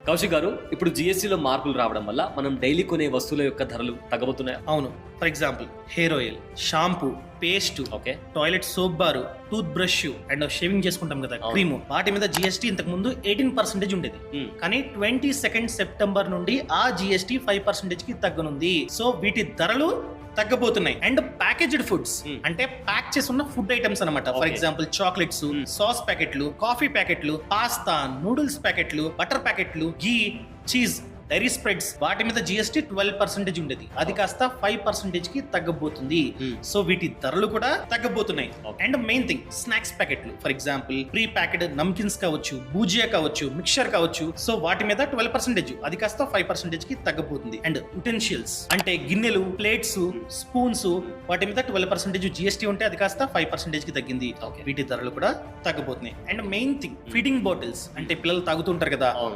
కౌశిక్ గారు, ఇప్పుడు జీఎస్టీలో మార్పులు రావడం వల్ల మనం డైలీ కొనే వస్తువుల యొక్క ధరలు తగ్గబోతున్నాయా? అవును. For example hair oil, shampoo, paste, okay. Toilet soap bar, tooth brush and shaving చేసుకుంటాం కదా అవును. క్రీమ్, వాటి మీద జిఎస్టీ ఇంతకు ముందు 18% ఉండేది. కానీ 22 సెప్టెంబర్ నుండి ఆ జిఎస్టీ 5% కి తగ్గనుంది. సో వీటి ధరలు తగ్గబోతున్నాయి. అండ్ ప్యాకేజ్డ్ ఫుడ్స్ అంటే ప్యాక్ చేసి ఉన్న ఫుడ్ ఐటమ్స్ అన్నమాట. For Okay. Example chocolates, sauce ప్యాకెట్లు, కాఫీ ప్యాకెట్లు, పాస్తా, నూడిల్స్ ప్యాకెట్లు, బటర్ ప్యాకెట్లు, ఘీ, చీజ్, డైరీ స్ప్రెడ్స్, వాటి మీద జిఎస్టీ 12% ఉండేది. అది కాస్త 5% కి తగ్గబోతుంది. సో వీటి ధరలు కూడా తగ్గబోతున్నాయి. Okay. And main thing snacks ప్యాకెట్లు, ఫర్ ఎగ్జాంపుల్ ప్రీ ప్యాకెడ్ నమ్కిన్స్ కావచ్చు, భూజియా కావచ్చు, మిక్చర్ కావచ్చు, సో వాటి మీద 12%, అది కాస్త 5% కి తగ్గబోతుంది. అండ్ యుటెన్షియల్స్ అంటే గిన్నెలు, ప్లేట్స్, స్పూన్స్, వాటి మీద 12% జిఎస్టీ ఉంటే అది కాస్త 5% కి తగ్గింది. Okay. వీటి ధరలు కూడా తగ్గబోతున్నాయి. And main thing feeding bottles అంటే పిల్లలు తాగుతుంటారు కదా, అవును.